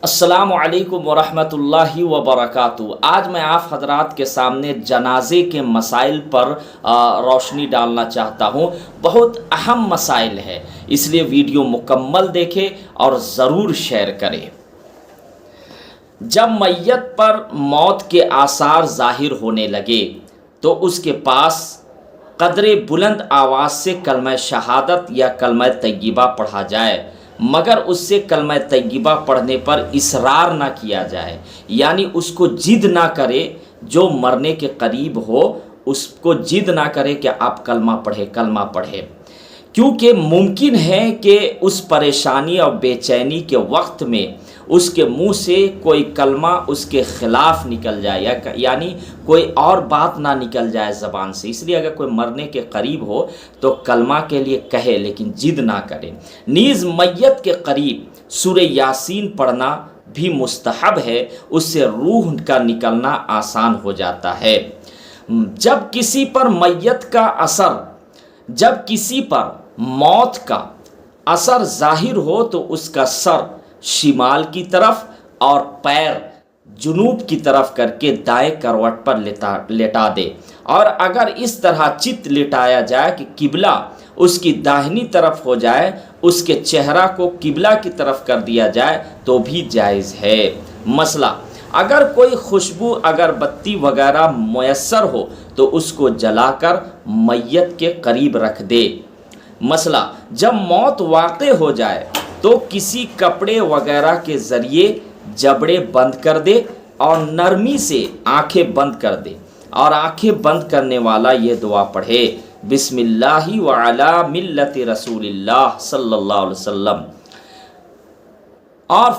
السلام علیکم ورحمۃ اللہ وبرکاتہ۔ آج میں آپ حضرات کے سامنے جنازے کے مسائل پر روشنی ڈالنا چاہتا ہوں۔ بہت اہم مسائل ہے، اس لیے ویڈیو مکمل دیکھیں اور ضرور شیئر کریں۔ جب میت پر موت کے آثار ظاہر ہونے لگے تو اس کے پاس قدر بلند آواز سے کلمہ شہادت یا کلمہ طیبہ پڑھا جائے، مگر اس سے کلمہ طیبہ پڑھنے پر اصرار نہ کیا جائے، یعنی اس کو ضد نہ کرے۔ جو مرنے کے قریب ہو اس کو ضد نہ کرے کہ آپ کلمہ پڑھے، کیونکہ ممکن ہے کہ اس پریشانی اور بے چینی کے وقت میں اس کے منہ سے کوئی کلمہ اس کے خلاف نکل جائے، یعنی کوئی اور بات نہ نکل جائے زبان سے۔ اس لیے اگر کوئی مرنے کے قریب ہو تو کلمہ کے لیے کہے، لیکن ضد نہ کرے۔ نیز میت کے قریب سورہ یاسین پڑھنا بھی مستحب ہے، اس سے روح کا نکلنا آسان ہو جاتا ہے۔ جب کسی پر موت کا اثر ظاہر ہو تو اس کا سر شمال کی طرف اور پیر جنوب کی طرف کر کے دائیں کروٹ پر لٹا دے، اور اگر اس طرح چت لٹایا جائے کہ قبلہ اس کی داہنی طرف ہو جائے، اس کے چہرہ کو قبلہ کی طرف کر دیا جائے تو بھی جائز ہے۔ مسئلہ: اگر کوئی خوشبو اگربتی وغیرہ میسر ہو تو اس کو جلا کر میت کے قریب رکھ دے۔ مسئلہ: جب موت واقع ہو جائے تو کسی کپڑے وغیرہ کے ذریعے جبڑے بند کر دے اور نرمی سے آنکھیں بند کر دے، اور آنکھیں بند کرنے والا یہ دعا پڑھے: بسم اللہ وعلی ملت رسول اللہ صلی اللہ علیہ وسلم۔ اور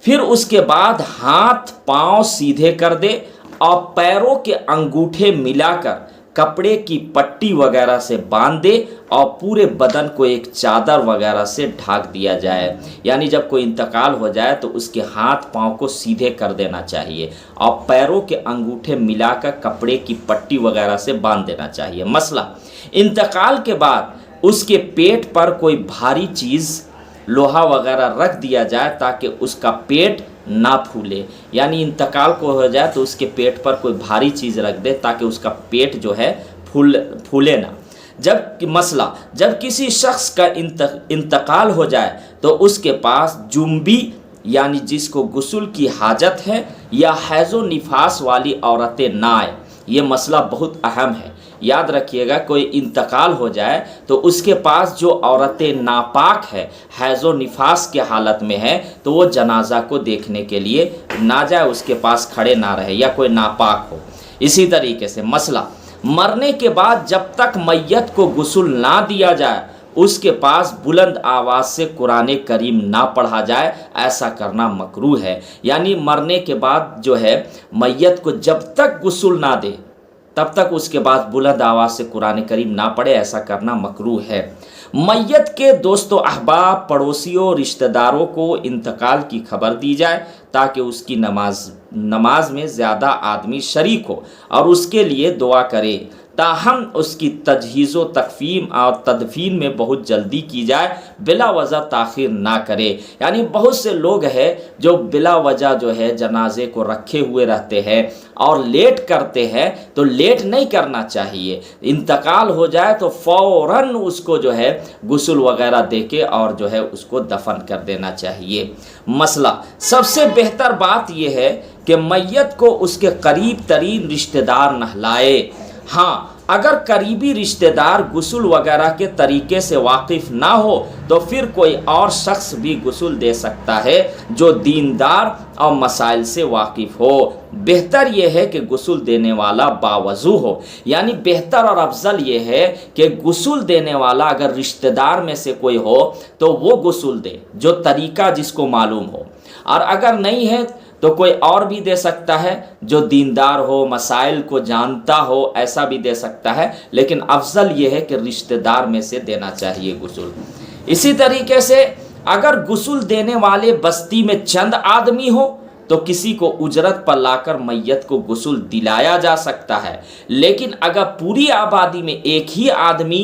پھر اس کے بعد ہاتھ پاؤں سیدھے کر دے اور پیروں کے انگوٹھے ملا کر کپڑے کی پٹی وغیرہ سے باندھ دے، اور پورے بدن کو ایک چادر وغیرہ سے ڈھانک دیا جائے۔ یعنی جب کوئی انتقال ہو جائے تو اس کے ہاتھ پاؤں کو سیدھے کر دینا چاہیے اور پیروں کے انگوٹھے ملا کر کپڑے کی پٹی وغیرہ سے باندھ دینا چاہیے۔ مسئلہ: انتقال کے بعد اس کے پیٹ پر کوئی بھاری چیز لوہا وغیرہ رکھ دیا جائے تاکہ اس کا پیٹ نہ پھولے، یعنی انتقال کو ہو جائے تو اس کے پیٹ پر کوئی بھاری چیز رکھ دے تاکہ اس کا پیٹ جو ہے پھولے نہ۔ جب کسی شخص کا انتقال ہو جائے تو اس کے پاس جنبی، یعنی جس کو غسل کی حاجت ہے، یا حیض و نفاس والی عورتیں نہ آئے۔ یہ مسئلہ بہت اہم ہے، یاد رکھیے گا۔ کوئی انتقال ہو جائے تو اس کے پاس جو عورتیں ناپاک ہے، حیض و نفاس کے حالت میں ہے، تو وہ جنازہ کو دیکھنے کے لیے نہ جائے، اس کے پاس کھڑے نہ رہے، یا کوئی ناپاک ہو۔ اسی طریقے سے مسئلہ: مرنے کے بعد جب تک میت کو غسل نہ دیا جائے اس کے پاس بلند آواز سے قرآن کریم نہ پڑھا جائے، ایسا کرنا مکروہ ہے۔ یعنی مرنے کے بعد جو ہے میت کو جب تک غسل نہ دے تب تک اس کے بعد بلند آواز سے قرآن کریم نہ پڑھے، ایسا کرنا مکروہ ہے۔ میت کے دوست و احباب، پڑوسیوں، رشتہ داروں کو انتقال کی خبر دی جائے تاکہ اس کی نماز میں زیادہ آدمی شریک ہو اور اس کے لیے دعا کرے، تاہم اس کی تجہیز و تکفین اور تدفین میں بہت جلدی کی جائے، بلا وجہ تاخیر نہ کرے۔ یعنی بہت سے لوگ ہیں جو بلا وجہ جو ہے جنازے کو رکھے ہوئے رہتے ہیں اور لیٹ کرتے ہیں، تو لیٹ نہیں کرنا چاہیے۔ انتقال ہو جائے تو فوراً اس کو جو ہے غسل وغیرہ دے کے اور جو ہے اس کو دفن کر دینا چاہیے۔ مسئلہ: سب سے بہتر بات یہ ہے کہ میت کو اس کے قریب ترین رشتہ دار نہلائے۔ ہاں، اگر قریبی رشتہ دار غسل وغیرہ کے طریقے سے واقف نہ ہو تو پھر کوئی اور شخص بھی غسل دے سکتا ہے جو دیندار اور مسائل سے واقف ہو۔ بہتر یہ ہے کہ غسل دینے والا باوضو ہو، یعنی بہتر اور افضل یہ ہے کہ غسل دینے والا اگر رشتہ دار میں سے کوئی ہو تو وہ غسل دے، جو طریقہ جس کو معلوم ہو، اور اگر نہیں ہے تو کوئی اور بھی دے سکتا ہے جو دیندار ہو، مسائل کو جانتا ہو، ایسا بھی دے سکتا ہے، لیکن افضل یہ ہے کہ رشتہ دار میں سے دینا چاہیے غسل۔ اسی طریقے سے اگر غسل دینے والے بستی میں چند آدمی ہو تو کسی کو اجرت پر لا کر میت کو غسل دلایا جا سکتا ہے، لیکن اگر پوری آبادی میں ایک ہی آدمی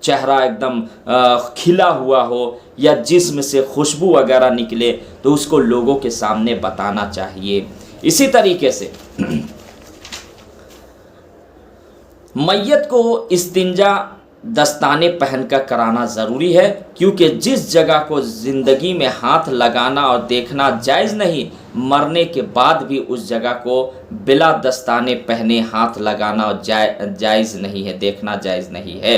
چہرہ ایک دم کھلا ہوا ہو یا جسم سے خوشبو وغیرہ نکلے تو اس کو لوگوں کے سامنے بتانا چاہیے۔ اسی طریقے سے میت کو استنجا دستانے پہن کر کرانا ضروری ہے، کیونکہ جس جگہ کو زندگی میں ہاتھ لگانا اور دیکھنا جائز نہیں، مرنے کے بعد بھی اس جگہ کو بلا دستانے پہنے ہاتھ لگانا جائز نہیں ہے، دیکھنا جائز نہیں ہے۔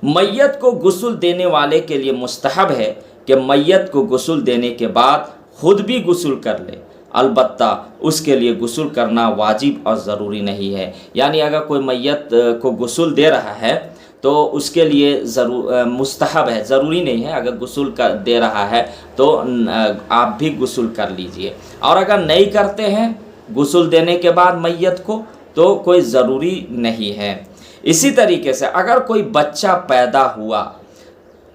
میت کو غسل دینے والے کے لیے مستحب ہے کہ میت کو غسل دینے کے بعد خود بھی غسل کر لے، البتہ اس کے لیے غسل کرنا واجب اور ضروری نہیں ہے۔ یعنی اگر کوئی میت کو غسل دے رہا ہے تو اس کے لیے مستحب ہے، ضروری نہیں ہے۔ اگر غسل دے رہا ہے تو آپ بھی غسل کر لیجئے، اور اگر نہیں کرتے ہیں غسل دینے کے بعد میت کو تو کوئی ضروری نہیں ہے۔ اسی طریقے سے اگر کوئی بچہ پیدا ہوا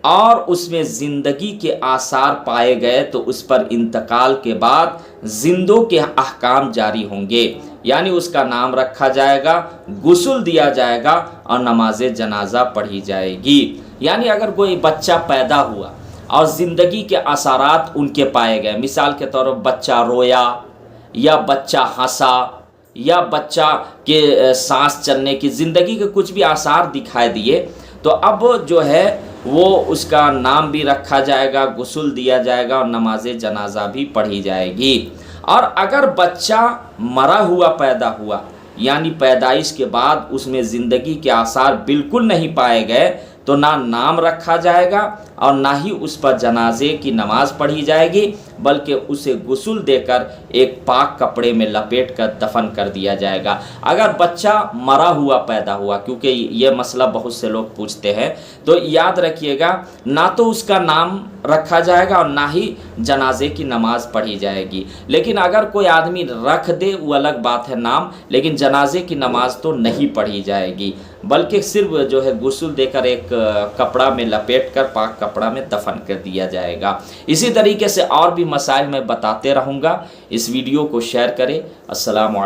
اور اس میں زندگی کے آثار پائے گئے تو اس پر انتقال کے بعد زندوں کے احکام جاری ہوں گے، یعنی اس کا نام رکھا جائے گا، غسل دیا جائے گا اور نماز جنازہ پڑھی جائے گی۔ یعنی اگر کوئی بچہ پیدا ہوا اور زندگی کے اثرات ان کے پائے گئے، مثال کے طور پر بچہ رویا یا بچہ ہنسا یا بچہ کے سانس چلنے کی، زندگی کے کچھ بھی آثار دکھائی دیے، تو اب جو ہے وہ اس کا نام بھی رکھا جائے گا، غسل دیا جائے گا اور نماز جنازہ بھی پڑھی جائے گی۔ اور اگر بچہ مرا ہوا پیدا ہوا، یعنی پیدائش کے بعد اس میں زندگی کے آثار بالکل نہیں پائے گئے، تو نہ نام رکھا جائے گا اور نہ ہی اس پر جنازے کی نماز پڑھی جائے گی، بلکہ اسے غسل دے کر ایک پاک کپڑے میں لپیٹ کر دفن کر دیا جائے گا۔ اگر بچہ مرا ہوا پیدا ہوا، کیونکہ یہ مسئلہ بہت سے لوگ پوچھتے ہیں، تو یاد رکھیے گا نہ تو اس کا نام رکھا جائے گا اور نہ ہی جنازے کی نماز پڑھی جائے گی۔ لیکن اگر کوئی آدمی رکھ دے وہ الگ بات ہے نام، لیکن جنازے کی نماز تو نہیں پڑھی جائے گی، بلکہ صرف جو ہے غسل دے کر ایک کپڑا میں لپیٹ کر پاک کپڑا میں دفن کر دیا جائے گا۔ اسی طریقے سے اور بھی مسائل میں بتاتے رہوں گا، اس ویڈیو کو شیئر کریں۔ السلام علیکم۔